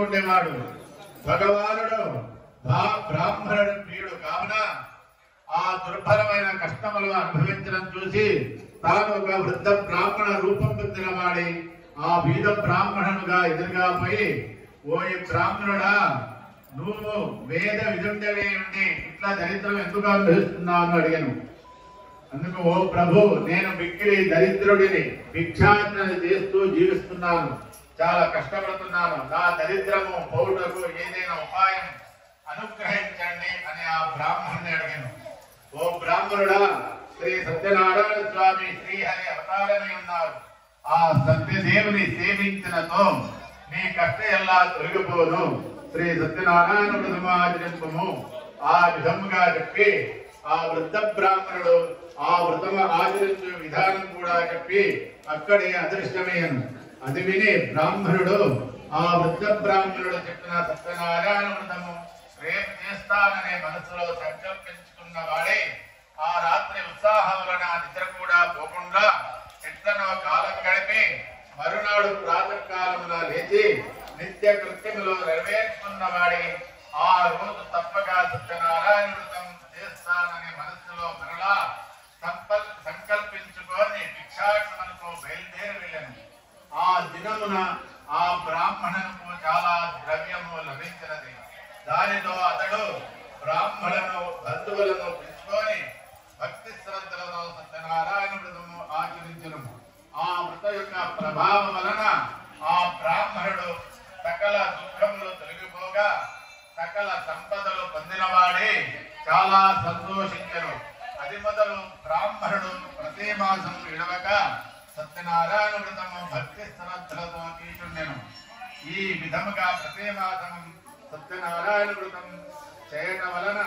ఉండేవాడు భగవానుడు బ్రాహ్మణుడు ప్రియుడు కావున ఆ దుర్భరమైన కష్టములు అనుభవించడం చూసి తాను ఒక వృద్ధ బ్రాహ్మణ రూపం పొందిన వాడి ఆ వీధ బ్రాహ్మణుడుగా ఎదురుగా పోయి, ఓ ఈ బ్రాహ్మణుడా, నువ్వు వేద విదుండవే ఉండి ఇట్లా దరిద్రం ఎందుకు అనుభవిస్తున్నావు అని అడిగాను. అందుకు, ఓ ప్రభు, నేను మిక్కిలి దరిద్రుడిని, భిక్షాటన చేస్తూ జీవిస్తున్నాను, చాలా కష్టపడుతున్నాను, నా దరిద్రము పౌరులకు ఏదైనా ఉపాయం అనుగ్రహించండి అని ఆ బ్రాహ్మణుని అడిగాను. ఓ బ్రాహ్మణుడా, శ్రీ సత్యనారాయణ స్వామి శ్రీహరి అవతారమై ఉన్నారు. ఆ సత్యదేవుని సేవించినతో నీ కష్ట ఎలా తొలగిపోను, శ్రీ సత్యనారాయణ వ్రతమాచరింపము. ఆ విధముగా చెప్పి ఆ వృద్ధ బ్రాహ్మణుడు ఆ వ్రతము ఆచరించే విధానం కూడా చెప్పి అక్కడే అదృష్టమయ్యను. అది విని బ్రాహ్మణుడు ఆ వృద్ధ బ్రాహ్మణుడు చెప్పిన సత్యనారాయణ వ్రతము రేపు చేస్తాననే మనసులో సంకల్పించుకున్న వాడే ఆ రాత్రి ఉత్సాహం వలన నిద్ర కూడా పోకుండా ఎట్లనో కాలం గడిపి మరునాడు ప్రాతకాలమున లేచి నిత్య కృత్యములో నెరవేర్చుకున్న వాడి ఆ రోజు తప్పక సత్యనారాయణ వ్రతం చేస్తాననే మనసులో మరలా సంకల్పించుకొని భిక్షాటనకు బయలుదేరి వెళ్ళాను. ఆ దినమున ఆ బ్రాహ్మణులకు చాలా ద్రవ్యము లభించినది. దానితో అతడు బ్రాహ్మణులను బంధువులను పిలుచుకొని భక్తి శ్రద్ధలతో సత్యనారాయణ వ్రతము ఆచరించను. ఆ వ్రత యొక్క ప్రభావం వలన ఆ బ్రాహ్మణుడు సకల దుఃఖములు తొలగిపోగా సకల సంపదలు పొందినవాడే చాలా సంతోషించను. అది మొదలు బ్రాహ్మణుడు ప్రతి మాసం విడవక సత్యనారాయణ వ్రతము భక్తి శ్రద్ధలతో తీసుండెను. ఈ విధముగా ప్రతి మాసం సత్యనారాయణ వ్రతం చేయటం వలన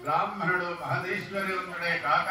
బ్రాహ్మణుడు మహదీశ్వరుడే కాక